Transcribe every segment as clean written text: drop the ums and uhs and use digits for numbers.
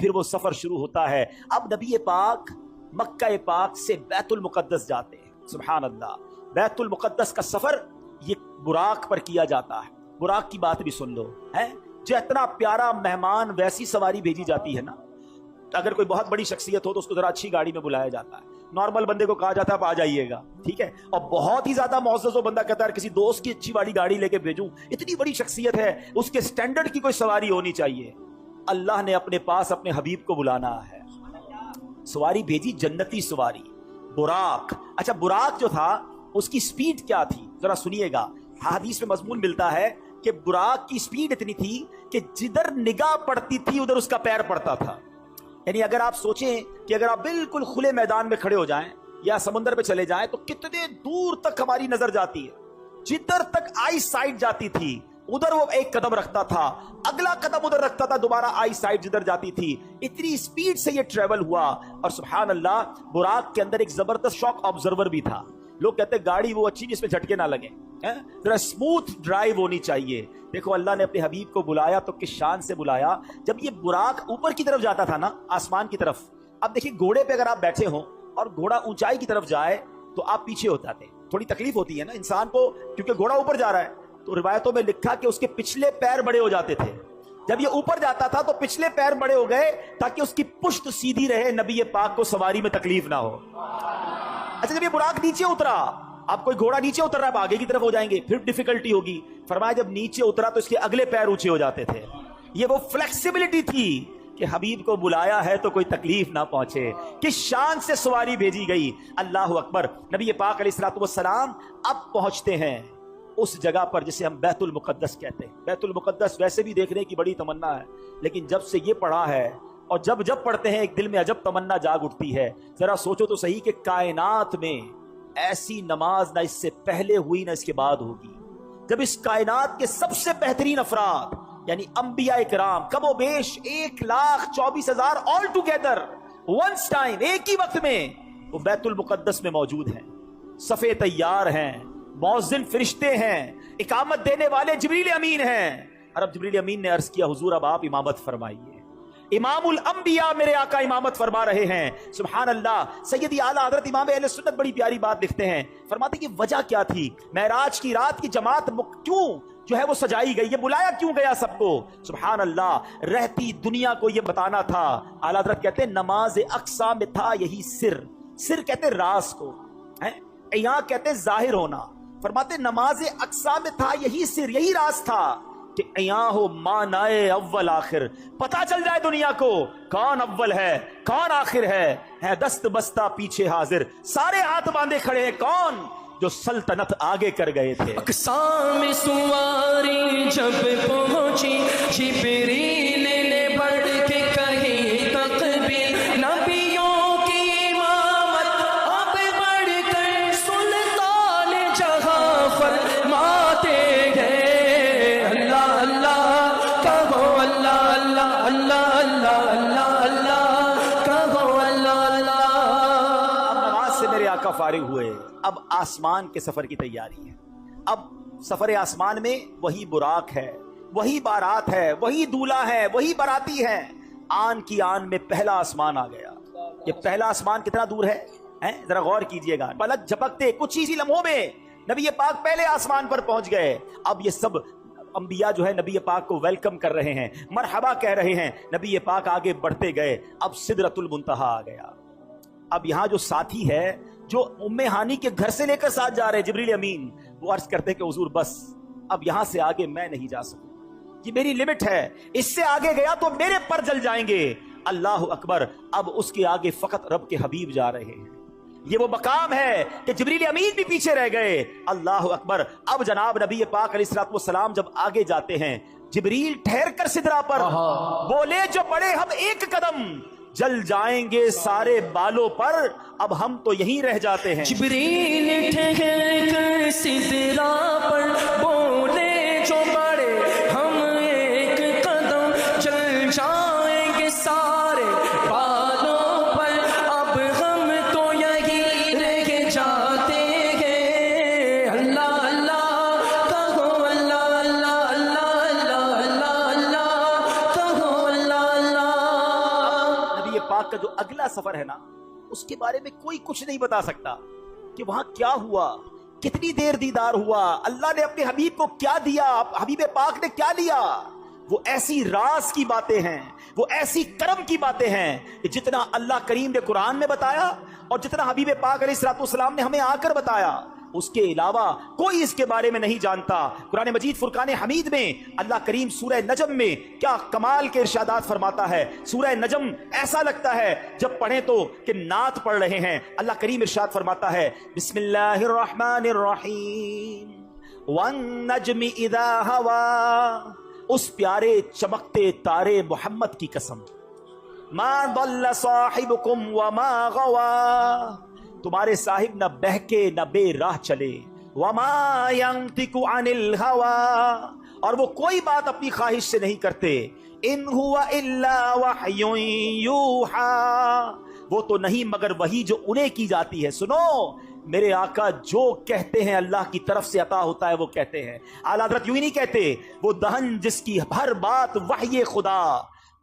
پھر وہ سفر شروع ہوتا ہے. اب نبی پاک مکہ پاک سے بیت المقدس جاتے ہیں. سبحان اللہ. بیت المقدس کا سفر یہ براق پر کیا جاتا ہے. براق کی بات بھی سن لو ہے، جو اتنا پیارا مہمان ویسی سواری بھیجی جاتی ہے نا. اگر کوئی بہت بڑی شخصیت ہو تو اس کو ذرا اچھی گاڑی میں بلایا جاتا ہے. نارمل بندے کو کہا جاتا ہے آپ آ جائیے گا، ٹھیک ہے. اور بہت ہی زیادہ معزز ہو بندہ کہتا ہے کسی دوست کی اچھی والی گاڑی لے کے بھیجوں، اتنی بڑی شخصیت ہے، اس کے سٹینڈرڈ کی کوئی سواری ہونی چاہیے. اللہ نے اپنے پاس اپنے حبیب کو بلانا ہے. سواری بھیجی جنتی سواری براق. اچھا براق جو تھا اس کی سپیڈ کیا تھی ذرا سنیے گا. حدیث میں مضمون ملتا ہے کہ براق کی سپیڈ اتنی تھی کہ جدھر نگاہ پڑتی تھی ادھر اس کا پیر پڑتا تھا. یعنی اگر آپ سوچیں کہ اگر آپ بالکل کھلے میدان میں کھڑے ہو جائیں یا سمندر پہ چلے جائیں تو کتنے دور تک ہماری نظر جاتی ہے. جدھر تک آئی سائٹ جاتی تھی ادھر وہ ایک قدم رکھتا تھا، اگلا قدم ادھر رکھتا تھا، دوبارہ آئی سائٹ جدھر جاتی تھی. اتنی سپیڈ سے یہ ٹریول ہوا. اور سبحان اللہ براق کے اندر ایک زبردست شاک آبزرور بھی تھا. لوگ کہتے ہیں گاڑی وہ اچھی جس میں جھٹکے نہ لگے، ذرا اسموتھ ڈرائیو ہونی چاہیے. دیکھو اللہ نے اپنے حبیب کو بلایا تو کس شان سے بلایا. جب یہ براق اوپر کی طرف جاتا تھا نا، آسمان کی طرف، اب دیکھیں گھوڑے پہ اگر آپ بیٹھے ہوں اور گھوڑا اونچائی کی طرف جائے تو آپ پیچھے ہو جاتے ہیں. تھوڑی تکلیف ہوتی ہے نا انسان کو، کیونکہ گھوڑا اوپر جا رہا ہے. تو روایتوں میں لکھا کہ اس کے پچھلے پیر بڑے ہو جاتے تھے. جب یہ اوپر جاتا تھا تو پچھلے پیر بڑے ہو گئے تاکہ اس کی پشت سیدھی رہے، نبی پاک کو سواری میں تکلیف نہ ہو. اچھا جب یہ براق نیچے اترا، اب کوئی گھوڑا نیچے اتر رہا ہے آگے کی طرف ہو جائیں گے، پھر ڈیفیکلٹی ہوگی. فرمایا جب نیچے اترا تو اس کے اگلے پیر اونچے ہو جاتے تھے. یہ وہ فلیکسیبلٹی تھی کہ حبیب کو بلایا ہے تو کوئی تکلیف نہ پہنچے. کس شان سے سواری بھیجی گئی. اللہ اکبر. نبی پاک علیہ الصلوۃ والسلام اب پہنچتے ہیں اس جگہ پر جسے ہم بیت المقدس کہتے ہیں. بیت المقدس ویسے بھی دیکھنے کی بڑی تمنا ہے، لیکن جب سے یہ پڑھا ہے اور جب پڑھتے ہیں ایک دل میں عجب تمنا جاگ اٹھتی ہے. ذرا سوچو تو صحیح کہ کائنات میں ایسی نماز نہ اس سے پہلے ہوئی نہ اس کے بعد ہوگی. جب اس کائنات کے سب سے بہترین افراد یعنی انبیاء کرام کم و بیش 1,24,000 آل ٹوگیدر ونس ٹائم ایک ہی وقت میں وہ بیت المقدس میں موجود ہیں. صفے تیار ہیں، مؤذن فرشتے ہیں، اقامت دینے والے جبریل امین ہیں. اور اب جبریل امین نے عرض کیا حضور اب آپ امامت فرمائیے. امام الانبیاء میرے آقا امامت فرما رہے ہیں. سبحان اللہ. سیدی اعلیٰ حضرت امام اہل سنت بڑی پیاری بات لکھتے ہیں. فرماتے کہ وجہ کیا تھی، معراج کی رات کی جماعت کیوں جو ہے وہ سجائی گئی، یہ بلایا کیوں گیا سب کو. سبحان اللہ. رہتی دنیا کو یہ بتانا تھا. اعلیٰ حضرت کہتے ہیں نماز اقصا میں تھا یہی سر کہتے راز کو، یہاں کہتے ظاہر ہونا. فرماتے نماز اقصا میں تھا یہی سر، یہی راز تھا کہ ایاں ہو مانائے اول آخر، پتا چل جائے دنیا کو کون اول ہے کون آخر ہے دست بستہ پیچھے حاضر، سارے ہاتھ باندھے کھڑے ہیں کون جو سلطنت آگے کر گئے تھے. اقصا میں سواری جب پہنچی جبریل نے بڑھ کے کہی تقبیر، نبیوں کی امامت اب بڑھ کر سلطان جہاں فرماتے ہیں. اللہ اللہ کہو، اللہ اللہ اللہ اللہ اللہ اللہ کہو، اللہ اللہ. اب نماز سے میرے آقا فارغ ہوئے، اب آسمان کے سفر کی تیاری ہے. اب سفر آسمان میں وہی براق ہے، وہی بارات ہے، وہی دولہا ہے، وہی باراتی ہے. آن کی آن میں پہلا آسمان آ گیا. یہ پہلا آسمان کتنا دور ہے ذرا غور کیجئے گا. پلک جھپکتے کچھ ہی لمحوں میں نبی پاک پہلے آسمان پر پہنچ گئے. اب یہ سب انبیاء جو ہے نبی پاک کو ویلکم کر رہے ہیں، مرحبا کہہ رہے ہیں. نبی پاک آگے بڑھتے گئے. اب سدرۃ المنتہا آ گیا. اب یہاں جو ساتھی ہے جو ام ہانی کے گھر سے لے کر ساتھ جا رہے جبریل امین، وہ عرض کرتے کہ حضور بس اب یہاں سے آگے میں نہیں جا سکوں، یہ میری لمٹ ہے، اس سے آگے گیا تو میرے پر جل جائیں گے. اللہ اکبر. اب اس کے آگے فقط رب کے حبیب جا رہے ہیں. یہ وہ مقام ہے کہ جبریل امین بھی پیچھے رہ گئے. اللہ اکبر. اب جناب نبی پاک علیہ الصلوۃ والسلام جب آگے جاتے ہیں، جبریل ٹھہر کر سدرا پر بولے جو بڑے ہم ایک قدم جل جائیں گے سارے بالوں پر، اب ہم تو یہیں رہ جاتے ہیں. جبریل ٹھہر کر سدرا پر بولے جو بڑے ہم ایک قدم چل جائیں گے سارے بالوں پر، اب ہم تو یہیں رہ جاتے ہیں. اللہ اللہ کہو، اللہ اللہ اللہ اللہ اللہ اللہ کہو، اللہ اللہ. پاک کا جو اگلا سفر ہے نا، اس کے بارے میں کوئی کچھ نہیں بتا سکتا کہ وہاں کیا ہوا، کتنی دیر دیدار ہوا، اللہ نے اپنے حبیب کو کیا دیا، حبیب پاک نے کیا لیا۔ وہ ایسی راز کی باتیں ہیں، وہ ایسی کرم کی باتیں ہیں کہ جتنا اللہ کریم نے قرآن میں بتایا اور جتنا حبیب پاک علیہ الصلوۃ والسلام نے ہمیں آ کر بتایا، اس کے علاوہ کوئی اس کے بارے میں نہیں جانتا۔ قرآن مجید فرقان حمید میں اللہ کریم سورہ نجم میں کیا کمال کے ارشادات فرماتا ہے۔ سورہ نجم ایسا لگتا ہے جب پڑھیں تو کہ نعت پڑھ رہے ہیں۔ اللہ کریم ارشاد فرماتا ہے، بسم اللہ الرحمن الرحیم، والنجم اذا ہوا، اس پیارے چمکتے تارے محمد کی قسم، ما ضل صاحبکم وما غوا، تمہارے صاحب نہ بہکے نہ بے راہ چلے، وما ينطق عن الهوى، اور وہ کوئی بات اپنی خواہش سے نہیں کرتے، ان هو الا وحی یوحى، وہ تو نہیں مگر وحی جو انہیں کی جاتی ہے۔ سنو، میرے آقا جو کہتے ہیں اللہ کی طرف سے عطا ہوتا ہے وہ کہتے ہیں۔ اعلیٰ حضرت یوں ہی نہیں کہتے، وہ دہن جس کی ہر بات وحی خدا،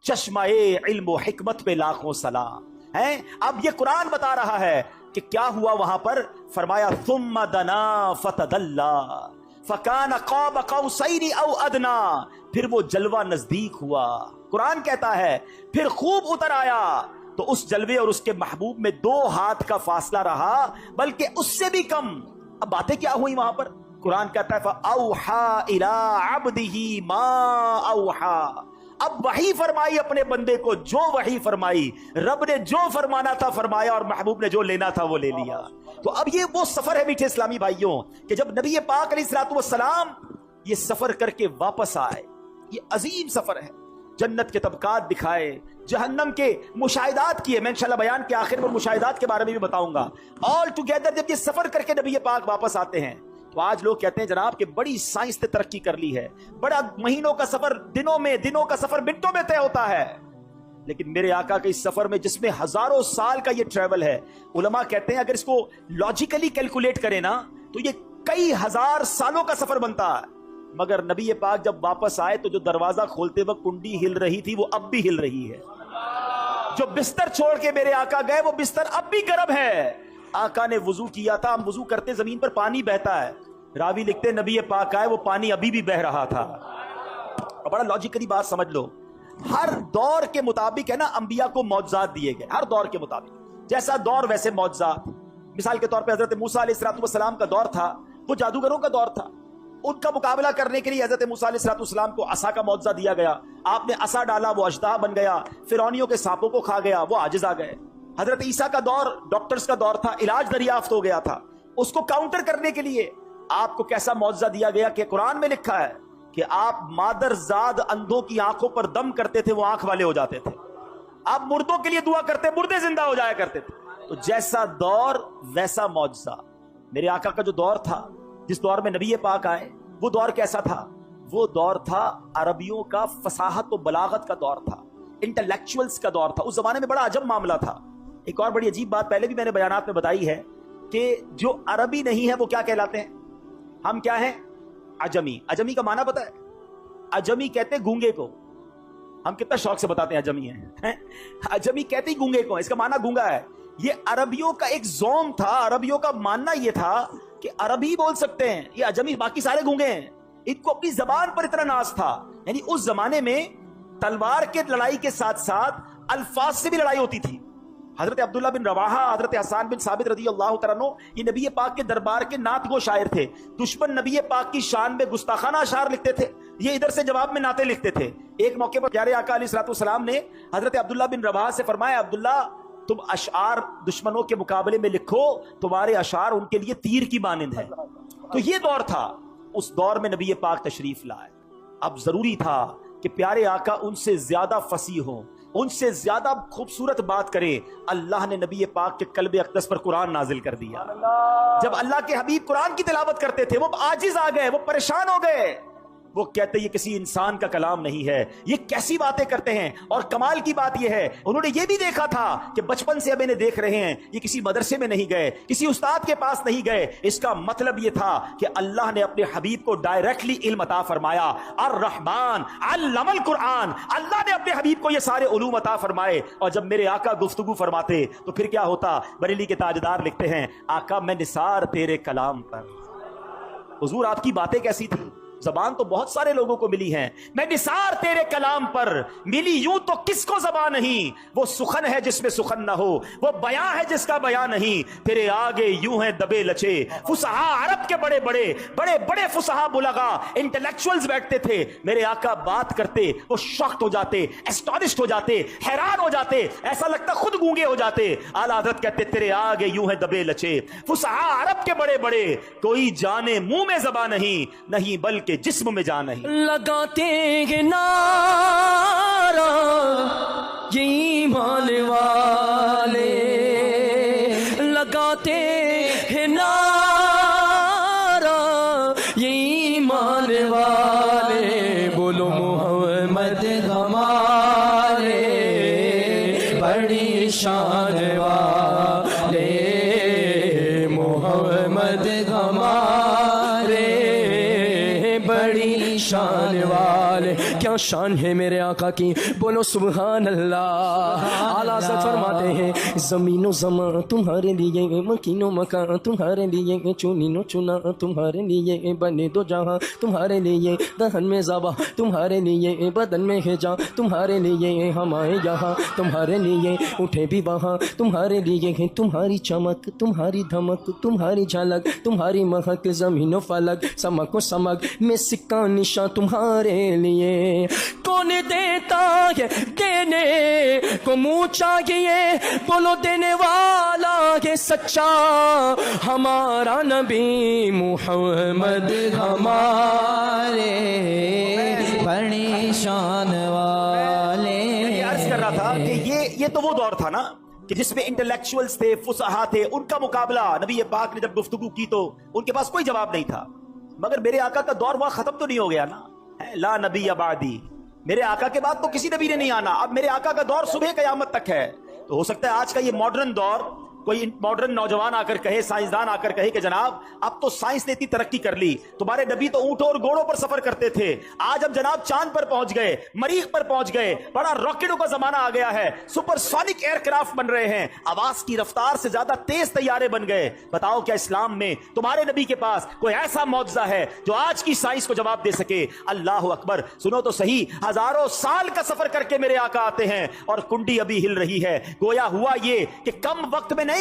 چشمہ علم و حکمت پہ لاکھوں سلام ہے۔ اب یہ قرآن بتا رہا ہے کہ کیا ہوا وہاں پر۔ فرمایا ثم دنا فتدلا فکان قاب قوسین او ادنا، پھر وہ جلوہ نزدیک ہوا۔ قرآن کہتا ہے پھر خوب اتر آیا، تو اس جلوے اور اس کے محبوب میں 2 ہاتھ کا فاصلہ رہا، بلکہ اس سے بھی کم۔ اب باتیں کیا ہوئی وہاں پر؟ قرآن کہتا ہے فَأَوْحَى إِلَىٰ عَبْدِهِ مَا أَوْحَى، اب وحی فرمائی اپنے بندے کو جو وحی فرمائی، رب نے جو فرمانا تھا فرمایا اور محبوب نے جو لینا تھا وہ لے لیا۔ تو اب یہ وہ سفر ہے میٹھے اسلامی بھائیوں کہ جب نبی پاک علیہ الصلوۃ والسلام یہ سفر کر کے واپس آئے، یہ عظیم سفر ہے، جنت کے طبقات دکھائے، جہنم کے مشاہدات کیے۔ میں انشاءاللہ بیان کے آخر میں مشاہدات کے بارے میں بھی بتاؤں گا۔ آل ٹوگیدر جب یہ سفر کر کے نبی پاک واپس آتے ہیں تو آج لوگ کہتے ہیں جناب کہ بڑی سائنس نے ترقی کر لی ہے، بڑا مہینوں کا سفر دنوں کا سفر منٹوں میں طے ہوتا ہے۔ لیکن میرے آقا کے اس سفر میں جس میں ہزاروں سال کا یہ ٹریول ہے، علماء کہتے ہیں اگر اس کو لاجیکلی کیلکولیٹ کریں نا تو یہ کئی ہزار سالوں کا سفر بنتا ہے۔ مگر نبی پاک جب واپس آئے تو جو دروازہ کھولتے وقت کنڈی ہل رہی تھی وہ اب بھی ہل رہی ہے۔ جو بستر چھوڑ کے میرے آقا گئے وہ بستر اب بھی گرم ہے۔ آقا نے وضو کیا تھا، ہم وضو کرتے زمین پر پانی بہتا ہے، راوی لکھتے نبی پاک آئے وہ پانی ابھی بھی بہ رہا تھا۔ اور بڑا لاجیکلی بات سمجھ لو، ہر دور کے مطابق ہے نا انبیاء کو معجزات دیے گئے، ہر دور کے مطابق، جیسا دور ویسے معجزات۔ مثال کے طور پہ حضرت موسیٰ علیہ الصلوۃ والسلام کا دور تھا، وہ جادوگروں کا دور تھا، ان کا مقابلہ کرنے کے لیے حضرت موسیٰ علیہ الصلوۃ والسلام کو عصا کا معجزہ دیا گیا، آپ نے عصا ڈالا وہ اژدہا بن گیا، فرعونیوں کے سانپوں کو کھا گیا، وہ عاجز آ گئے۔ حضرت عیسیٰ کا دور ڈاکٹرز کا دور تھا، علاج دریافت ہو گیا تھا، اس کو کاؤنٹر کرنے کے لیے آپ کو کیسا معجزہ دیا گیا کہ قرآن میں لکھا ہے کہ آپ مادر زاد اندھوں کی آنکھوں پر دم کرتے تھے، وہ آنکھ والے ہو جاتے تھے، آپ مردوں کے لیے دعا کرتے مردے زندہ ہو جایا کرتے تھے۔ تو جیسا دور ویسا معجزہ۔ میرے آقا کا جو دور تھا، جس دور میں نبی پاک آئے، وہ دور کیسا تھا؟ وہ دور تھا عربیوں کا فصاحت و بلاغت کا دور تھا، انٹلیکچوئلز کا دور تھا۔ اس زمانے میں بڑا عجب معاملہ تھا۔ ایک اور بڑی عجیب بات پہلے بھی میں نے بیانات میں بتائی ہے کہ جو عربی نہیں ہے وہ کیا کہلاتے ہیں؟ ہم کیا ہیں؟ عجمی۔ عجمی کا معنی پتہ ہے؟ عجمی کہتے ہیں گونگے کو۔ ہم کتنا شوق سے بتاتے ہیں عجمی ہیں، عجمی کہتے ہی گونگے کو، اس کا معنی گونگا ہے۔ یہ عربیوں کا ایک زوم تھا، عربیوں کا ماننا یہ تھا کہ عربی بول سکتے ہیں، یہ عجمی باقی سارے گونگے ہیں۔ ان کو اپنی زبان پر اتنا ناز تھا، یعنی اس زمانے میں تلوار کے لڑائی کے ساتھ ساتھ الفاظ سے بھی لڑائی ہوتی تھی۔ حضرت عبداللہ بن رواحہ، حضرت حسان بن ثابت رضی اللہ تعالیٰ عنہ، یہ نبی پاک کے دربار کے نعت گو شاعر تھے۔ دشمن نبی پاک کی شان میں گستاخانہ اشعار لکھتے تھے، یہ ادھر سے جواب میں نعتیں لکھتے تھے۔ ایک موقع پر پیارے آقا علیہ الصلوۃ والسلام نے حضرت عبداللہ بن رواحہ سے فرمایا، عبداللہ تم اشعار دشمنوں کے مقابلے میں لکھو، تمہارے اشعار ان کے لیے تیر کی مانند ہیں۔ تو یہ دور تھا، اس دور میں نبی پاک تشریف لائے۔ اب ضروری تھا کہ پیارے آقا ان سے زیادہ فصیح ہوں، ان سے زیادہ خوبصورت بات کریں۔ اللہ نے نبی پاک کے قلب اقدس پر قرآن نازل کر دیا۔ جب اللہ کے حبیب قرآن کی تلاوت کرتے تھے وہ عاجز آ گئے، وہ پریشان ہو گئے۔ وہ کہتے یہ کسی انسان کا کلام نہیں ہے، یہ کیسی باتیں کرتے ہیں۔ اور کمال کی بات یہ ہے انہوں نے یہ بھی دیکھا تھا کہ بچپن سے اب انہیں دیکھ رہے ہیں یہ کسی مدرسے میں نہیں گئے، کسی استاد کے پاس نہیں گئے۔ اس کا مطلب یہ تھا کہ اللہ نے اپنے حبیب کو ڈائریکٹلی علم عطا فرمایا۔ الرحمن علم القرآن، اللہ نے اپنے حبیب کو یہ سارے علوم عطا فرمائے۔ اور جب میرے آقا گفتگو فرماتے تو پھر کیا ہوتا؟ بریلی کے تاجدار لکھتے ہیں آقا میں نثار تیرے کلام پر۔ حضور آپ کی باتیں کیسی تھی؟ زبان تو بہت سارے لوگوں کو ملی ہیں، میں نثار تیرے کلام پر ملی یوں تو کس کو زبان نہیں۔ وہ سخن ہے جس میں سخن نہ ہو، وہ بیاں ہے جس کا بیاں نہیں، تیرے آگے یوں ہیں دبے لچے۔ فصحا عرب کے بڑے بڑے بڑے بڑے فصحا بلغا انٹلیکچوئلز بیٹھتے تھے، میرے آقا بات کرتے وہ شاکڈ ہو جاتے، اسٹونشڈ ہو جاتے، حیران ہو جاتے، ایسا لگتا خود گونگے ہو جاتے۔ اعلیٰ حضرت کہتے تیرے آگے یوں ہیں دبے لچے۔ فصحا عرب کے بڑے بڑے کوئی جانے منہ میں زبان نہیں بلکہ جسم میں جان نہیں۔ لگاتے ہیں نعرہ یہ ایمان والے، لگاتے ہیں نعرہ یہ ایمان والے، بولو محمد ہمارے بڑی شان والے، محمد ہمارے بڑی شان والے۔ کیا شان ہے میرے آقا کی، بولو سبحان اللہ۔ اعلیٰ سے فرماتے ہیں زمین و زمان تمہارے لیے، مکین و مکان تمہارے لیے، چنین و چنا تمہارے لیے، بنے دو جہاں تمہارے لیے، دہن میں زبا تمہارے لیے، بدن میں ہے جاں تمہارے لیے، ہم آئے یہاں تمہارے لیے، اٹھے بھی وہاں تمہارے لیے، تمہاری چمک تمہاری دھمک تمہاری جھلک تمہاری مہک، زمین و فلک سمک و سمک میں سکہ نشاں تمہارے لیے۔ کون دیتا ہے دینے کو منہ چاہیے، بولو دینے والا ہے سچا ہمارا نبی محمد ہمارے بڑی شان والے۔ میں عرض کر رہا تھا کہ یہ تو وہ دور تھا نا کہ جس میں انٹلیکچوئلز تھے، فصحا تھے، ان کا مقابلہ نبی پاک نے جب گفتگو کی تو ان کے پاس کوئی جواب نہیں تھا۔ مگر میرے آقا کا دور وہاں ختم تو نہیں ہو گیا نا، لا نبی بعدی، میرے آقا کے بعد تو کسی نبی نے نہیں آنا، اب میرے آقا کا دور صبح قیامت تک ہے۔ تو ہو سکتا ہے آج کا یہ ماڈرن دور کوئی ماڈرن نوجوان آ کر کہے، سائنسدان آ کر کہے کہ جناب اب تو سائنس نے اتنی ترقی کر لی، تمہارے نبی تو اونٹوں اور گھوڑوں پر سفر کرتے تھے، آج ہم جناب چاند پر پہنچ گئے، مریخ پر پہنچ گئے، بڑا راکٹوں کا زمانہ آ گیا ہے، سپر سونک ایئر کرافٹ بن رہے ہیں، آواز کی رفتار سے زیادہ تیز طیارے بن گئے۔ بتاؤ کیا اسلام میں تمہارے نبی کے پاس کوئی ایسا معجزہ ہے جو آج کی سائنس کو جواب دے سکے؟ اللہ اکبر، سنو تو صحیح، ہزاروں سال کا سفر کر کے میرے آقا آتے ہیں اور کنڈی ابھی ہل رہی ہے۔ گویا ہوا یہ کہ کم وقت میں نہیں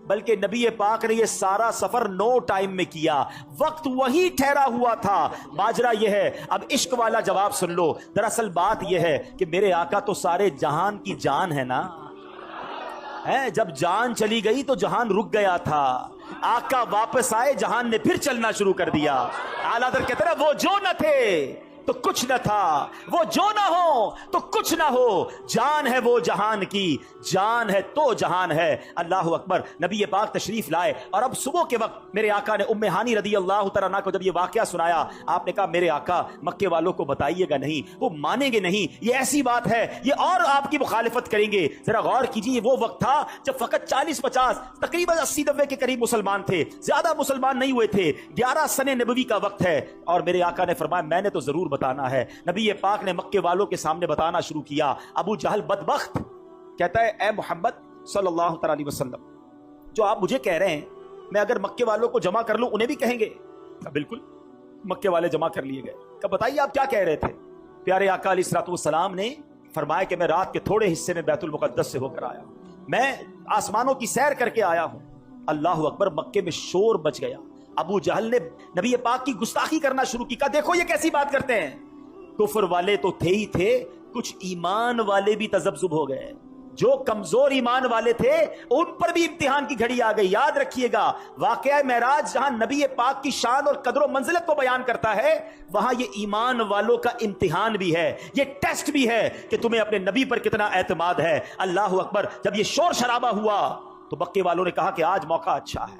بلکہ نبی پاک نے یہ سارا سفر نو ٹائم میں کیا، وقت وہی ٹھہرا ہوا تھا۔ ماجرا یہ ہے، اب عشق والا جواب سن لو، دراصل بات یہ ہے کہ میرے آقا تو سارے جہان کی جان ہے نا، جب جان چلی گئی تو جہان رک گیا تھا، آقا واپس آئے جہان نے پھر چلنا شروع کر دیا۔ اعلیٰ حضرت کہتے ہیں وہ جو نہ تھے تو کچھ نہ تھا، وہ جو نہ ہو تو کچھ نہ ہو، جان ہے وہ جہان کی، جان ہے تو جہان ہے۔ اللہ اکبر، نبی پاک تشریف لائے اور اب صبح کے وقت میرے آقا نے ام ہانی رضی اللہ تعالیٰ عنہا کو جب یہ واقعہ سنایا، آپ نے کہا میرے آقا مکے والوں کو بتائیے گا نہیں، وہ مانیں گے نہیں، یہ ایسی بات ہے یہ اور آپ کی مخالفت کریں گے۔ ذرا غور کیجیے، وہ وقت تھا جب فقط 40-50 تقریباً 80-90 کے قریب مسلمان تھے، زیادہ مسلمان نہیں ہوئے تھے، 11 سن نبوی کا وقت ہے، اور میرے آقا نے فرمایا میں نے تو ضرور بتانا ہے۔ نبی پاک نے مکے والوں کے سامنے بتانا شروع کیا۔ ابو جہل بدبخت کہتا ہے اے محمد صلی اللہ تعالی علیہ وسلم، جو آپ مجھے کہہ رہے ہیں میں اگر مکے والوں کو جمع کر لوں انہیں بھی کہیں گے؟ بالکل، مکے والے جمع کر لیے گئے۔ کہ بتائیے آپ کیا کہہ رہے تھے؟ پیارے آقا علیہ الصلوۃ والسلام نے فرمایا کہ میں رات کے تھوڑے حصے میں بیت المقدس سے ہو کر آیا ہوں، میں آسمانوں کی سیر کر کے آیا ہوں۔ اللہ اکبر، مکے میں شور بچ گیا۔ ابو جہل نے نبی پاک کی گستاخی کرنا شروع کی، کہا دیکھو یہ کیسی بات کرتے ہیں، کفر والے تو تھے ہی تھے، کچھ ایمان والے بھی تذبذب ہو گئے، جو کمزور ایمان والے تھے ان پر بھی امتحان کی گھڑی آ گئی۔ یاد رکھیے گا، واقعہ معراج جہاں نبی پاک کی شان اور قدر و منزلت کو بیان کرتا ہے، وہاں یہ ایمان والوں کا امتحان بھی ہے، یہ ٹیسٹ بھی ہے کہ تمہیں اپنے نبی پر کتنا اعتماد ہے۔ اللہ اکبر، جب یہ شور شرابہ ہوا تو مکے والوں نے کہا کہ آج موقع اچھا ہے،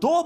2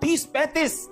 30, 35,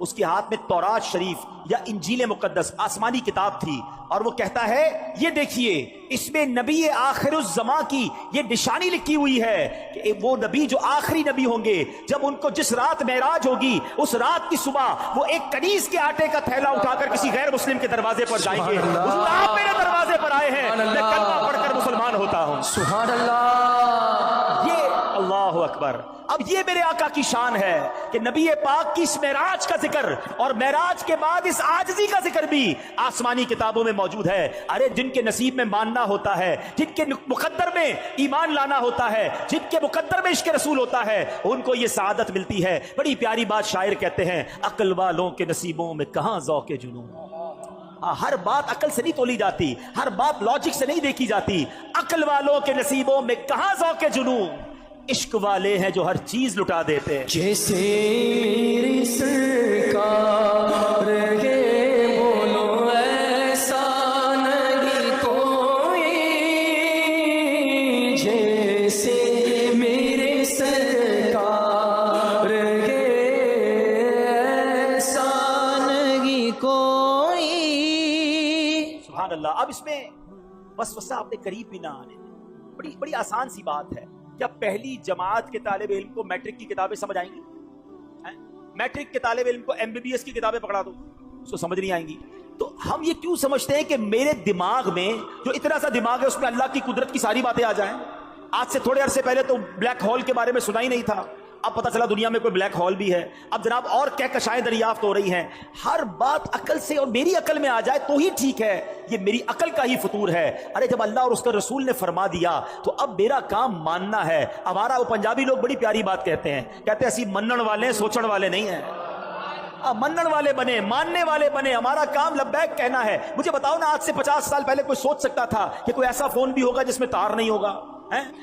اس کے ہاتھ میں تورات شریف یا انجیل مقدس آسمانی کتاب تھی, اور وہ کہتا ہے یہ دیکھیے اس میں نبی آخر الزمان کی یہ نشانی لکھی ہوئی ہے کہ وہ نبی جو آخری نبی ہوں گے, جب ان کو جس رات معراج ہوگی اس رات کی صبح وہ ایک کنیز کے آٹے کا تھیلا اٹھا کر کسی غیر مسلم کے دروازے پر جائیں گے. حضور آپ میرے دروازے پر آئے ہیں, میں کلمہ پڑھ کر مسلمان ہوتا ہوں. سبحان اللہ. یہ اللہ اکبر. اب یہ میرے آقا کی شان ہے کہ نبی پاک کی اس معراج کا ذکر اور معراج کے بعد اس عاجزی کا ذکر بھی آسمانی کتابوں میں موجود ہے. ارے جن کے نصیب میں ماننا ہوتا ہے, جن کے مقدر میں ایمان لانا ہوتا ہے, جن کے مقدر میں عشق رسول ہوتا ہے, ان کو یہ سعادت ملتی ہے. بڑی پیاری بات شاعر کہتے ہیں, عقل والوں کے نصیبوں میں کہاں ذوق جنون. ہر بات عقل سے نہیں تولی جاتی, ہر بات لاجک سے نہیں دیکھی جاتی. عقل والوں کے نصیبوں میں کہاں ذوق جنون, عشق والے ہیں جو ہر چیز لٹا دیتے ہیں. جیسے میری سرکار کے بولو ایسا نہیں کوئی, جیسے میرے سرکار کے ایسا نہیں کوئی. سبحان اللہ. اب اس میں وسوسہ اپنے قریب بھی نہ آنے دیں. بڑی آسان سی بات ہے. کیا پہلی جماعت کے طالب علم کو میٹرک کی کتابیں سمجھ آئیں گی؟ میٹرک کے طالب علم کو MBBS کی کتابیں پکڑا دو, اس کو سمجھ نہیں آئیں گی. تو ہم یہ کیوں سمجھتے ہیں کہ میرے دماغ میں جو اتنا سا دماغ ہے اس میں اللہ کی قدرت کی ساری باتیں آ جائیں؟ آج سے تھوڑے عرصے پہلے تو بلیک ہول کے بارے میں سنا ہی نہیں تھا, اب پتہ چلا دنیا میں کوئی بلیک ہول بھی ہے. اب جناب اور کہکشائیں دریافت ہو رہی ہیں. ہر بات عقل سے اور میری عقل میں آ جائے تو ہی ٹھیک ہے, یہ میری عقل کا ہی فطور ہے. ارے جب اللہ اور اس کا رسول نے فرما دیا تو اب میرا کام ماننا ہے. ہمارا وہ پنجابی لوگ بڑی پیاری بات کہتے ہیں اسی منن والے ہیں, سوچن والے نہیں ہیں. منن والے بنے, ماننے والے بنے, ہمارا کام لبیک کہنا ہے. مجھے بتاؤ نا, آج سے 50 سال پہلے کوئی سوچ سکتا تھا کہ کوئی ایسا فون بھی ہوگا جس میں تار نہیں ہوگا؟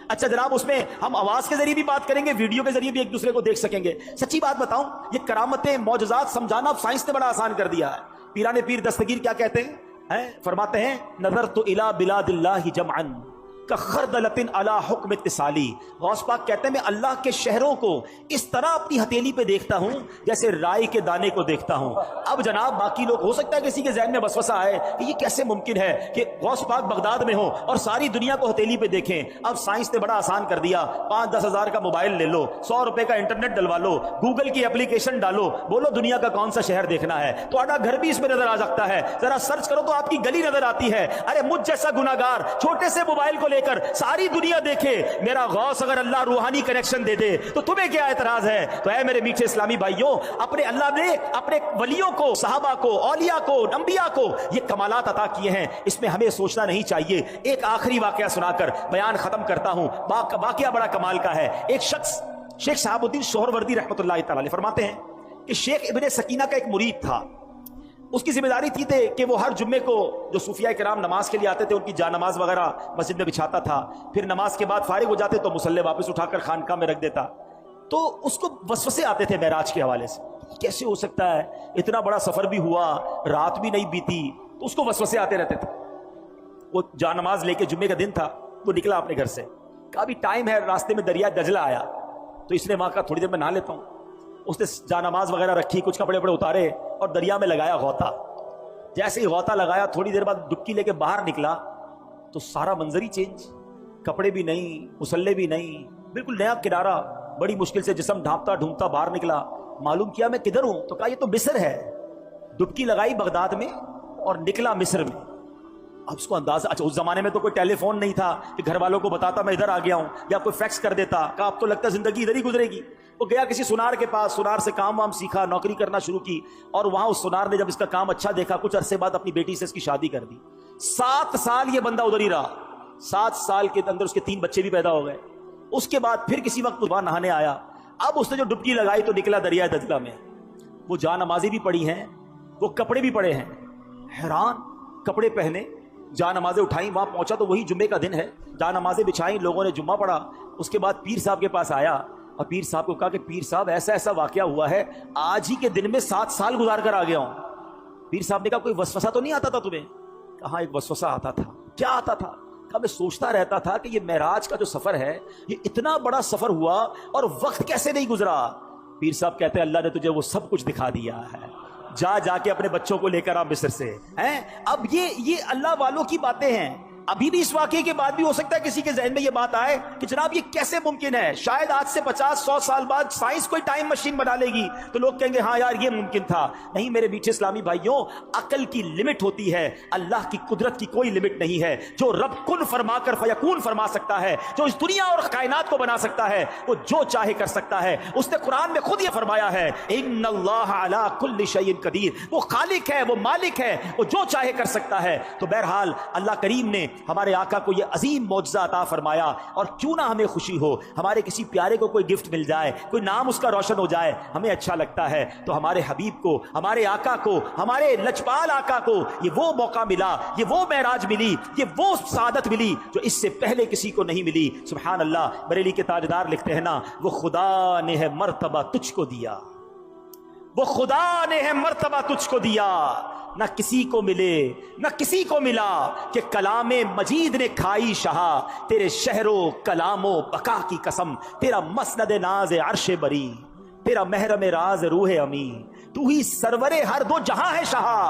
اچھا جناب, اس میں ہم آواز کے ذریعے بھی بات کریں گے, ویڈیو کے ذریعے بھی ایک دوسرے کو دیکھ سکیں گے. سچی بات بتاؤں, یہ کرامتیں معجزات سمجھانا اب سائنس نے بڑا آسان کر دیا ہے. پیران پیر دستگیر کیا کہتے ہیں؟ فرماتے ہیں, نظرت الی بلاد اللہ جمعا کخردلۃ علی حکم اتصالی. غوث پاک کہتے ہیں میں اللہ کے شہروں کو اس طرح اپنی ہتھیلی پہ دیکھتا ہوں جیسے رائی کے دانے کو دیکھتا ہوں. اب جناب باقی لوگ, ہو سکتا ہے کسی کے ذہن میں وسوسہ آئے کہ یہ کیسے ممکن ہے کہ غوث پاک بغداد میں ہو اور ساری دنیا کو ہتھیلی پہ دیکھیں. اب سائنس نے بڑا آسان کر دیا, 5-10 ہزار کا موبائل لے لو, 100 روپے کا انٹرنیٹ ڈلوا لو, گوگل کی اپلیکیشن ڈالو, بولو دنیا کا کون سا شہر دیکھنا ہے, تو آڈا گھر بھی اس میں نظر آ سکتا ہے. ذرا سرچ کرو تو آپ کی گلی نظر آتی ہے. ارے مجھ جیسا گناہگار چھوٹے سے موبائل کو لے کر ساری دنیا دیکھے, میرا غوث اگر اللہ روحانی کنیکشن دے دے تو تمہیں کیا اعتراض ہے؟ تو اے میرے میٹھے اسلامی بھائیوں, اپنے اللہ نے اپنے ولیوں کو, صحابہ کو, اولیاء کو, انبیاء کو یہ کمالات عطا کیے ہیں, اس میں ہمیں سوچنا نہیں چاہیے. ایک آخری واقعہ سنا کر بیان ختم کرتا ہوں. واقعہ بڑا کمال کا ہے. ایک شخص شیخ شہاب الدین سہروردی رحمۃ اللہ تعالی علیہ فرماتے ہیں کہ شیخ ابن سکینہ کا ایک مرید تھا. اس کی ذمہ داری تھی کہ وہ ہر جمعے کو جو صوفیاء کرام نماز کے لیے آتے تھے ان کی جا نماز وغیرہ مسجد میں بچھاتا تھا, پھر نماز کے بعد فارغ ہو جاتے تو مصلی واپس اٹھا کر خانقاہ میں رکھ دیتا. تو اس کو وسوسے آتے تھے معراج کے حوالے سے, کیسے ہو سکتا ہے, اتنا بڑا سفر بھی ہوا, رات بھی نہیں بیتی, تو اس کو وسوسے آتے رہتے تھے. وہ جا نماز لے کے, جمعے کا دن تھا, وہ نکلا اپنے گھر سے, کہا بھی ٹائم ہے, راستے میں دریا دجلہ آیا, تو اس نے وہاں کہا تھوڑی دیر میں نہا لیتا ہوں. اس نے جا نماز وغیرہ رکھی, کچھ کپڑے وپڑے اتارے اور دریا میں لگایا غوطہ. جیسے ہی غوطہ لگایا, تھوڑی دیر بعد ڈبکی لے کے باہر نکلا تو سارا منظر ہی چینج, کپڑے بھی نہیں, مسلے بھی نہیں, بالکل نیا کنارہ. بڑی مشکل سے جسم ڈھانپتا ڈھونپتا باہر نکلا, معلوم کیا میں کدھر ہوں, تو کہا یہ تو مصر ہے. ڈبکی لگائی بغداد میں اور نکلا مصر میں. اب اس کو اندازہ, اچھا اس زمانے میں تو کوئی ٹیلی فون نہیں تھا کہ گھر والوں کو بتاتا میں ادھر آ گیا ہوں, یا کوئی فیکس کر دیتا, کہا اب تو لگتا زندگی ادھر ہی گزرے گی. وہ گیا کسی سونار کے پاس, سونار سے کام وام سیکھا, نوکری کرنا شروع کی, اور وہاں اس سونار نے جب اس کا کام اچھا دیکھا, کچھ عرصے بعد اپنی بیٹی سے اس کی شادی کر دی. 7 سال یہ بندہ ادھر ہی رہا. 7 سال کے اندر اس کے 3 بچے بھی پیدا ہو گئے. اس کے بعد پھر کسی وقت وہاں نہانے آیا. اب اس نے جو ڈبکی لگائی تو نکلا دریا دجلہ میں. وہ جا نمازیں بھی پڑھی ہیں, وہ کپڑے بھی پڑے ہیں, حیران, کپڑے پہنے, جا نمازیں اٹھائیں, وہاں پہنچا تو وہی جمعے کا دن ہے, جا نمازیں بچھائیں, لوگوں نے جمعہ پڑھا. اس کے بعد پیر صاحب کے پاس آیا اور پیر صاحب کو کہا کہ پیر صاحب ایسا ایسا واقعہ ہوا ہے, آج ہی کے دن میں 7 سال گزار کر آ گیا ہوں. پیر صاحب نے کہا کوئی وسوسہ تو نہیں آتا تھا تمہیں؟ کہاں ایک وسوسہ آتا تھا. کیا آتا تھا؟ کہا میں سوچتا رہتا تھا کہ یہ معراج کا جو سفر ہے یہ اتنا بڑا سفر ہوا اور وقت کیسے نہیں گزرا. پیر صاحب کہتے ہیں اللہ نے تجھے وہ سب کچھ دکھا دیا ہے، جا کے اپنے بچوں کو لے کر آ مصر سے ہیں۔ اب یہ اللہ والوں کی باتیں ہیں۔ ابھی بھی اس واقعے کے بعد بھی ہو سکتا ہے کسی کے ذہن میں یہ بات آئے کہ جناب یہ کیسے ممکن ہے، شاید آج سے 50-100 سال بعد سائنس کوئی ٹائم مشین بنا لے گی تو لوگ کہیں گے ہاں یار یہ ممکن تھا۔ نہیں میرے میٹھے اسلامی بھائیوں، عقل کی لمٹ ہوتی ہے، اللہ کی قدرت کی کوئی لمٹ نہیں ہے۔ جو رب کن فرما کر فیکون فرما سکتا ہے، جو اس دنیا اور کائنات کو بنا سکتا ہے، وہ جو چاہے کر سکتا ہے۔ اس نے قرآن میں خود یہ فرمایا ہے ان اللہ علی کل شیء قدیر، وہ خالق ہے، وہ مالک ہے، وہ جو چاہے کر سکتا ہے۔ تو بہرحال اللہ کریم نے ہمارے آقا کو یہ عظیم معجزہ عطا فرمایا، اور کیوں نہ ہمیں خوشی ہو، ہمارے کسی پیارے کو کوئی گفٹ مل جائے، کوئی نام اس کا روشن ہو جائے، ہمیں اچھا لگتا ہے۔ تو ہمارے حبیب کو، ہمارے آقا کو، ہمارے لجپال آقا کو یہ وہ موقع ملا، یہ وہ معراج ملی، یہ وہ سعادت ملی جو اس سے پہلے کسی کو نہیں ملی۔ سبحان اللہ۔ بریلی کے تاجدار لکھتے ہیں نا، وہ خدا نے ہے مرتبہ تجھ کو دیا، وہ خدا نے ہے مرتبہ تجھ کو دیا، نہ کسی کو ملے نہ کسی کو ملا، کہ کلام مجید نے کھائی شہا، تیرے شہر و کلام و بقا کی قسم، تیرا مسند ناز عرش بری، تیرا محرم راز روح امی، تو ہی سرور ہر دو جہاں ہے شہا،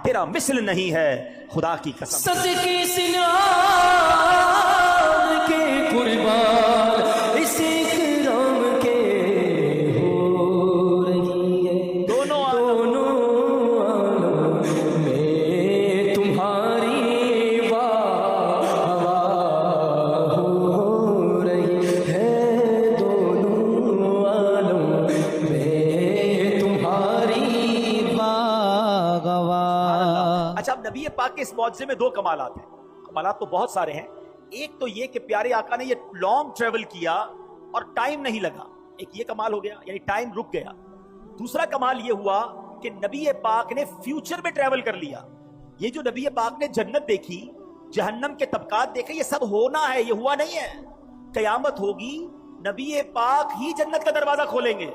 تیرا مثل نہیں ہے خدا کی قسم۔ صدقے سنان کے قربان اس اکرام کے ہو رہی ہے، دونوں عالم میں تمہاری واہ ہو رہی ہے، دونوں عالم میں تمہاری واہ۔ اچھا، اب نبی پاک کے اس معجزے میں دو کمالات ہیں۔ کمالات تو بہت سارے ہیں۔ ایک تو یہ کہ پیارے آقا نے یہ لانگ ٹریول کیا اور ٹائم نہیں لگا، ایک یہ کمال ہو گیا، یعنی ٹائم رک گیا۔ دوسرا کمال یہ ہوا کہ نبی پاک نے فیوچر میں ٹریول کر لیا۔ یہ جو نبی پاک نے جنت دیکھی، جہنم کے طبقات دیکھے، یہ سب ہونا ہے، یہ ہوا نہیں ہے۔ قیامت ہوگی، نبی پاک ہی جنت کا دروازہ کھولیں گے،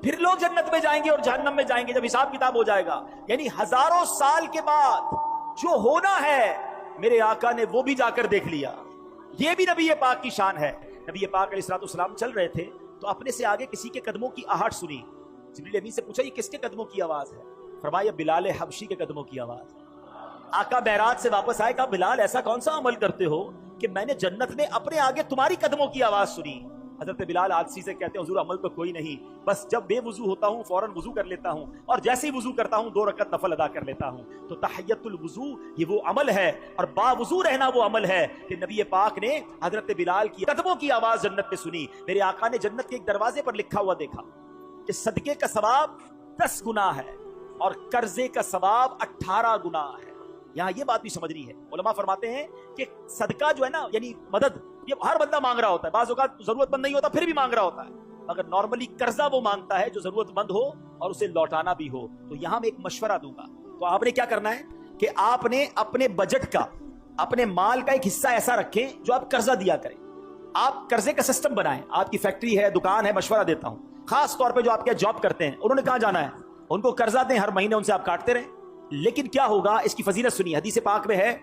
پھر لوگ جنت میں جائیں گے اور جہنم میں جائیں گے جب حساب کتاب ہو جائے گا۔ یعنی ہزاروں سال کے بعد جو ہونا ہے میرے آقا نے وہ بھی جا کر دیکھ لیا۔ یہ بھی نبی پاک کی شان ہے۔ نبی پاک علیہ الصلوۃ والسلام چل رہے تھے تو اپنے سے آگے کسی کے قدموں کی آہٹ سنی۔ جبریل امین سے پوچھا یہ کس کے قدموں کی آواز ہے؟ فرمایا بلال حبشی کے قدموں کی آواز ہے۔ آقا معراج سے واپس آئے، کہا بلال ایسا کون سا عمل کرتے ہو کہ میں نے جنت میں اپنے آگے تمہاری قدموں کی آواز سنی؟ حضرت بلال عادسی سے کہتے ہیں حضور عمل تو کوئی نہیں، بس جب بے وضو ہوتا ہوں فوراً وضو کر لیتا ہوں، اور جیسے ہی وضو کرتا ہوں 2 رکعت نفل ادا کر لیتا ہوں۔ تو تحیت الوضو یہ وہ عمل ہے، اور با وضو رہنا وہ عمل ہے کہ نبی پاک نے حضرت بلال کی قدموں کی آواز جنت میں سنی۔ میرے آقا نے جنت کے ایک دروازے پر لکھا ہوا دیکھا کہ صدقے کا ثواب 10 گنا ہے اور قرضے کا ثواب 18 گنا ہے۔ یہاں یہ بات بھی سمجھنی ہے، علماء فرماتے ہیں کہ صدقہ جو ہے نا، یعنی مدد، یہ ہر بندہ مانگ رہا ہوتا ہے، بعض اوقات ضرورت مند نہیں ہوتا پھر بھی مانگ رہا ہوتا ہے، مگر نارملی قرضہ وہ مانگتا ہے جو ضرورت مند ہو اور اسے لوٹانا بھی ہو۔ تو یہاں میں ایک مشورہ دوں گا، تو آپ نے کیا کرنا ہے کہ آپ نے اپنے بجٹ کا، اپنے مال کا ایک حصہ ایسا رکھیں جو آپ قرضہ دیا کریں۔ آپ قرضے کا سسٹم بنائیں۔ آپ کی فیکٹری ہے، دکان ہے، مشورہ دیتا ہوں، خاص طور پہ جو آپ کے جاب کرتے ہیں، انہوں نے کہاں جانا ہے، ان کو قرضہ دیں، ہر مہینے ان سے آپ کاٹتے رہیں۔ لیکن کیا ہوگا، اس کی فضیلت سنیے، حدیث پاک میں ہے،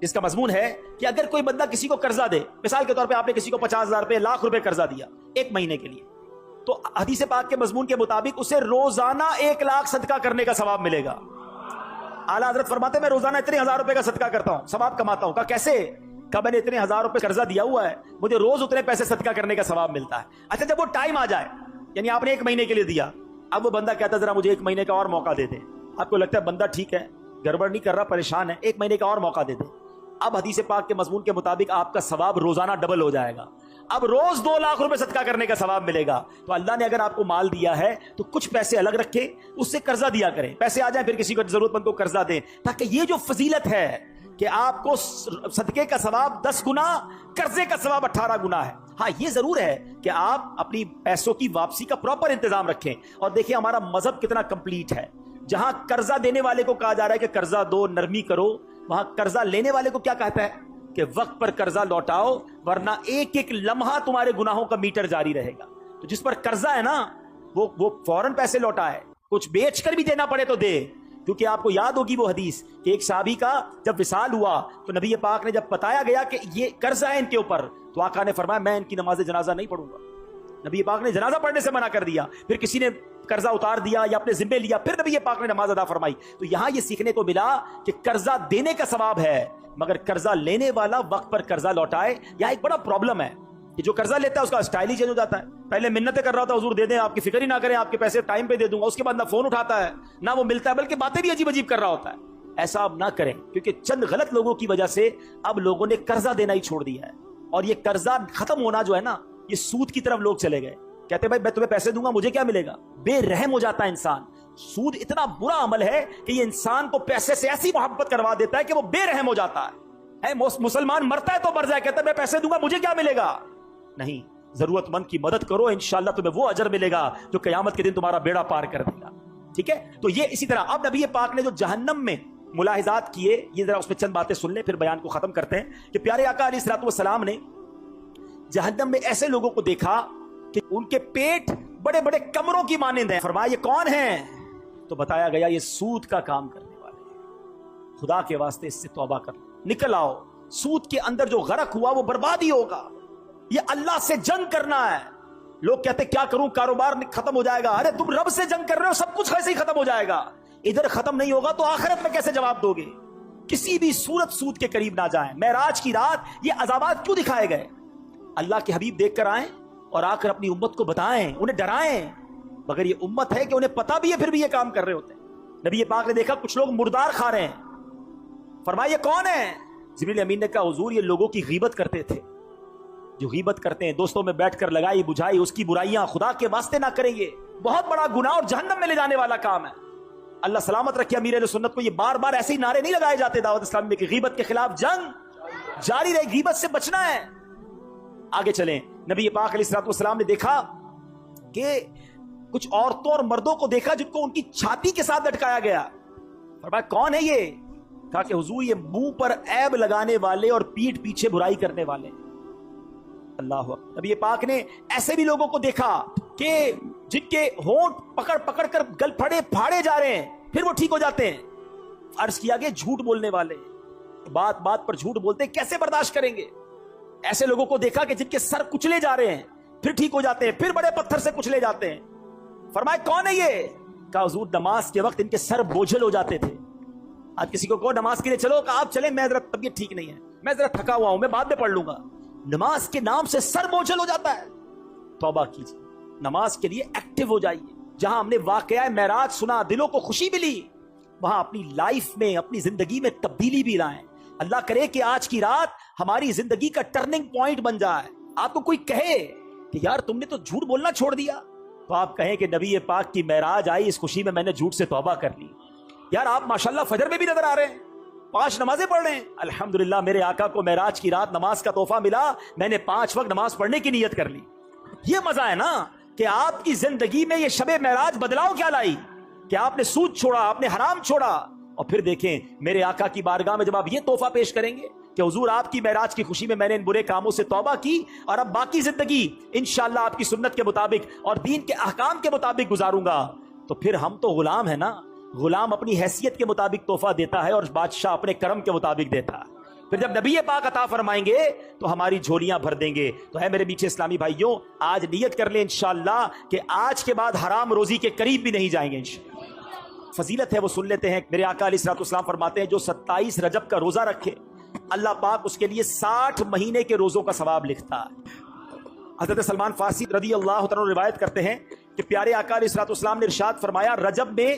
اس کا مضمون ہے کہ اگر کوئی بندہ کسی کو قرضہ دے، مثال کے طور پہ آپ نے کسی کو 50,000 روپے، لاکھ روپے قرضہ دیا 1 مہینے کے لیے، تو حدیث پاک کے مضمون کے مطابق اسے روزانہ 1 لاکھ صدقہ کرنے کا ثواب ملے گا۔ اعلیٰ حضرت فرماتے ہیں میں روزانہ اتنے 1000 روپے کا صدقہ کرتا ہوں، ثواب کماتا ہوں۔ کہا کیسے؟ کہا میں نے اتنے 1000 روپے قرضہ دیا ہوا ہے، مجھے روز اتنے پیسے صدقہ کرنے کا ثواب ملتا ہے۔ اچھا جب وہ ٹائم آ جائے، یعنی آپ نے 1 مہینے کے لیے دیا، اب وہ بندہ کہتا ہے ذرا مجھے 1 مہینے کا اور موقع دے دے، آپ کو لگتا ہے بندہ ٹھیک ہے، گڑبڑ نہیں کر رہا، پریشان ہے، 1 مہینے کا اور موقع دے دے۔ اب حدیث پاک کے مضمون کے مطابق آپ کا ثواب روزانہ ڈبل ہو جائے گا، اب روز 2 لاکھ روپے صدقہ کرنے کا ثواب ملے گا۔ تو اللہ نے اگر آپ کو مال دیا ہے تو کچھ پیسے الگ رکھے، اس سے قرضہ دیا کریں، پیسے آ جائیں پھر کسی کو ضرورت مند کو قرضہ دیں، تاکہ یہ جو فضیلت ہے کہ آپ کو صدقے کا ثواب 10 گنا، قرضے کا ثواب 18 گنا ہے۔ ہاں یہ ضرور ہے کہ آپ اپنی پیسوں کی واپسی کا پراپر انتظام رکھیں۔ اور دیکھیں ہمارا مذہب کتنا کمپلیٹ ہے، جہاں قرضہ دینے والے کو کہا جا رہا ہے کہ قرضہ دو، نرمی کرو، وہاں قرضہ لینے والے کو کیا کہتا ہے کہ وقت پر قرضہ لوٹاؤ، ورنہ ایک ایک لمحہ تمہارے گناہوں کا میٹر جاری رہے گا۔ تو جس پر قرضہ ہے نا وہ فوراً پیسے لوٹائے، کچھ بیچ کر بھی دینا پڑے تو دے، کیونکہ آپ کو یاد ہوگی وہ حدیث کہ ایک صحابی کا جب وصال ہوا تو نبی پاک نے جب بتایا گیا کہ یہ قرضہ ہے ان کے اوپر، تو آقا نے فرمایا میں ان کی نماز جنازہ نہیں پڑھوں گا، نبی پاک نے جنازہ پڑھنے سے منع کر دیا. پھر کسی نے قرضہ اتار دیا یا اپنے ذمے لیا, پھر نبی پاک نے نماز ادا فرمائی. تو یہاں یہ سیکھنے کو ملا کہ قرضہ دینے کا ثواب ہے, مگر قرضہ لینے والا وقت پر قرضہ لوٹائے. یہاں ایک بڑا پرابلم ہے کہ جو قرضہ لیتا ہے اس کا اسٹائل ہی چینج ہو جاتا ہے. پہلے منتیں کر رہا تھا, حضور دے دیں, آپ کی فکر ہی نہ کریں, آپ کے پیسے ٹائم پہ دے دوں گا. اس کے بعد نہ فون اٹھاتا ہے نہ وہ ملتا ہے, بلکہ باتیں بھی عجیب عجیب کر رہا ہوتا ہے. ایسا اب نہ کریں, کیونکہ چند غلط لوگوں کی وجہ سے اب لوگوں نے قرضہ دینا ہی چھوڑ دیا ہے. اور یہ قرضہ ختم ہونا جو ہے نا, یہ سود کی طرف لوگ چلے گئے. کہتے ہیں بھائی میں تمہیں پیسے دوں گا, مجھے کیا ملے گا. بے رحم ہو جاتا ہے انسان. سود اتنا برا عمل ہے کہ یہ انسان کو پیسے سے ایسی محبت کروا دیتا ہے کہ وہ بے رحم ہو جاتا ہے. مسلمان مرتا ہے تو مر جائے, کہتا ہے میں پیسے دوں گا, مجھے کیا ملے گا. نہیں, ضرورت مند کی مدد کرو, انشاءاللہ تمہیں وہ اجر ملے گا جو قیامت کے دن تمہارا بیڑا پار کر دے گا. ٹھیک ہے, تو یہ اسی طرح اب نبی پاک نے جو جہنم میں ملاحظات کیے, یہ ذرا اس میں چند باتیں سن لیں پھر بیان کو ختم کرتے ہیں. کہ پیارے آقا علیہ الصلوۃ والسلام نے جہنم میں ایسے لوگوں کو دیکھا کہ ان کے پیٹ بڑے بڑے کمروں کی مانند ہیں. فرمایا یہ کون ہیں؟ تو بتایا گیا یہ سود کا کام کرنے والے ہیں. خدا کے واسطے اس سے توبہ کر, نکل آؤ. سود کے اندر جو غرق ہوا وہ بربادی ہوگا. یہ اللہ سے جنگ کرنا ہے. لوگ کہتے کیا کروں, کاروبار ختم ہو جائے گا. ارے تم رب سے جنگ کر رہے ہو, سب کچھ ایسے ہی ختم ہو جائے گا. ادھر ختم نہیں ہوگا تو آخرت میں کیسے جواب دو گے. کسی بھی صورت سود کے قریب نہ جائیں. معراج کی رات یہ عذابات کیوں دکھائے گئے؟ اللہ کے حبیب دیکھ کر آئیں اور آ کر اپنی امت کو بتائیں, انہیں ڈرائیں. مگر یہ امت ہے کہ انہیں پتا بھی ہے پھر بھی یہ کام کر رہے ہوتے ہیں. نبی پاک نے دیکھا کچھ لوگ مردار کھا رہے ہیں. فرمایا یہ کون ہے؟ جبریل امین نے کہا حضور یہ لوگوں کی غیبت کرتے تھے. جو غیبت کرتے ہیں, دوستوں میں بیٹھ کر لگائی بجھائی اس کی برائیاں, خدا کے واسطے نہ کریں. یہ بہت بڑا گناہ اور جہنم میں لے جانے والا کام ہے. اللہ سلامت رکھے امیر اہل سنت کو یہ بار بار ایسے ہی نعرے نہیں لگائے جاتے دعوت اسلامی میں کہ غیبت کے خلاف جنگ جاری رہے, غیبت سے بچنا ہے. آگے چلیں. نبی پاک علیہ الصلوۃ والسلام نے دیکھا کہ کچھ عورتوں اور مردوں کو دیکھا جن کو ان کی چھاتی کے ساتھ لٹکایا گیا. فرمایا کون ہے یہ؟ کہا کہ حضور یہ منہ پر عیب لگانے والے اور پیٹھ پیچھے برائی کرنے والے. اللہ اکبر. نبی پاک نے ایسے بھی لوگوں کو دیکھا کہ جن کے ہونٹ پکڑ پکڑ کر گل پھاڑے جا رہے ہیں, پھر وہ ٹھیک ہو جاتے ہیں. عرض کیا کہ جھوٹ بولنے والے, بات بات پر جھوٹ بولتے ہیں, کیسے برداشت کریں گے. ایسے لوگوں کو دیکھا کہ جن کے سر کچلے جا رہے ہیں, پھر ٹھیک ہو جاتے ہیں, پھر بڑے پتھر سے کچلے جاتے ہیں. فرمایا کون ہے یہ؟ کہا حضور نماز کے وقت ان کے سر بوجھل ہو جاتے تھے. آج کسی کو کہو نماز کے لیے چلو, کہ آپ چلیں, میں ذرا طبیعت ٹھیک نہیں ہے, میں ذرا تھکا ہوا ہوں, میں بعد میں پڑھ لوں گا. نماز کے نام سے سر بوجھل ہو جاتا ہے. توبہ کیجیے, نماز کے لیے ایکٹیو ہو جائیے. جہاں ہم نے واقعہ معراج سنا, دلوں کو خوشی ملی, وہاں اپنی لائف میں, اپنی زندگی میں تبدیلی بھی لائیں. اللہ کرے کہ آج کی رات ہماری زندگی کا ٹرننگ پوائنٹ بن جائے. آپ کو کوئی کہے کہ یار تم نے تو جھوٹ بولنا چھوڑ دیا, تو آپ کہیں کہ نبی پاک کی معراج آئی, اس خوشی میں نے جھوٹ سے توبہ کر لی. یار آپ ماشاءاللہ فجر میں بھی نظر آ رہے ہیں, 5 نمازیں پڑھ رہے ہیں, الحمدللہ میرے آقا کو معراج کی رات نماز کا تحفہ ملا, میں نے 5 وقت نماز پڑھنے کی نیت کر لی. یہ مزہ ہے نا کہ آپ کی زندگی میں یہ شب معراج بدلاؤ کیا لائی کہ آپ نے سود چھوڑا, آپ نے حرام چھوڑا. اور پھر دیکھیں میرے آقا کی بارگاہ میں جب آپ یہ تحفہ پیش کریں گے کہ حضور آپ کی معراج کی خوشی میں نے ان برے کاموں سے توبہ کی اور اب باقی زندگی انشاءاللہ آپ کی سنت کے مطابق اور دین کے احکام کے مطابق گزاروں گا, تو پھر ہم تو غلام ہیں نا. غلام اپنی حیثیت کے مطابق تحفہ دیتا ہے اور بادشاہ اپنے کرم کے مطابق دیتا ہے. پھر جب نبی پاک عطا فرمائیں گے تو ہماری جھولیاں بھر دیں گے. تو ہے میرے میٹھے اسلامی بھائیوں, آج نیت کر لیں انشاءاللہ کہ آج کے بعد حرام روزی کے قریب بھی نہیں جائیں گے انشاءاللہ. فضیلت ہے وہ سن لیتے ہیں. میرے آقا علیہ الصلوۃ والسلام فرماتے ہیں جو 27 رجب کا روزہ رکھے اللہ پاک اس کے لیے 60 مہینے کے روزوں کا ثواب لکھتا ہے. حضرت سلمان فارسی رضی اللہ تعالیٰ روایت کرتے ہیں کہ پیارے آقا علیہ الصلوۃ والسلام نے ارشاد فرمایا رجب میں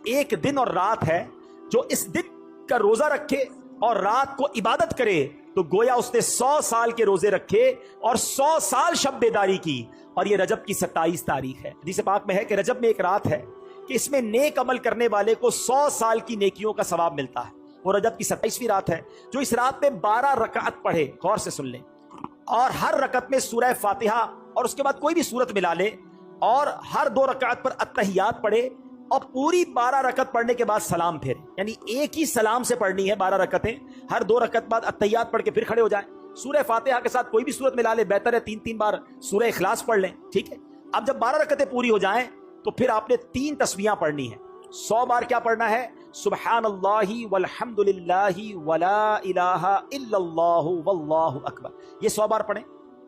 ایک دن اور رات ہے, جو اس دن کا روزہ رکھے اور رات کو عبادت کرے تو گویا اس نے 100 سال کے روزے رکھے اور 100 سال شب بیداری کی. اور یہ رجب کی 27 تاریخ ہے. حدیث پاک میں ہے کہ رجب میں ایک رات ہے کہ اس میں نیک عمل کرنے والے کو 100 سال کی نیکیوں کا ثواب ملتا ہے. وہ رجب کی 27ویں رات ہے. جو اس رات میں 12 رکعت پڑھے, غور سے سن لیں, اور ہر رکعت میں سورہ فاتحہ اور اس کے بعد کوئی بھی سورت ملا لے, اور ہر 2 رکعت پر التحیات پڑھے, اور پوری 12 رکعت پڑھنے کے بعد سلام پھیرے. یعنی ایک ہی سلام سے پڑھنی ہے 12 رکعتیں, ہر 2 رکعت بعد التحیات پڑھ کے پھر کھڑے ہو جائیں. سورہ فاتحہ کے ساتھ کوئی بھی سورت ملا لے, بہتر ہے 3 بار سورہ اخلاص پڑھ لیں. ٹھیک ہے. اب جب 12 رکعتیں پوری ہو جائیں تو پھر آپ نے 3 تسبیحاں پڑھنی ہیں. 100 بار کیا پڑھنا ہے؟ سبحان اللہ والحمد للہ ولا الہ الا اللہ واللہ اکبر. یہ 100 بار پڑھیں.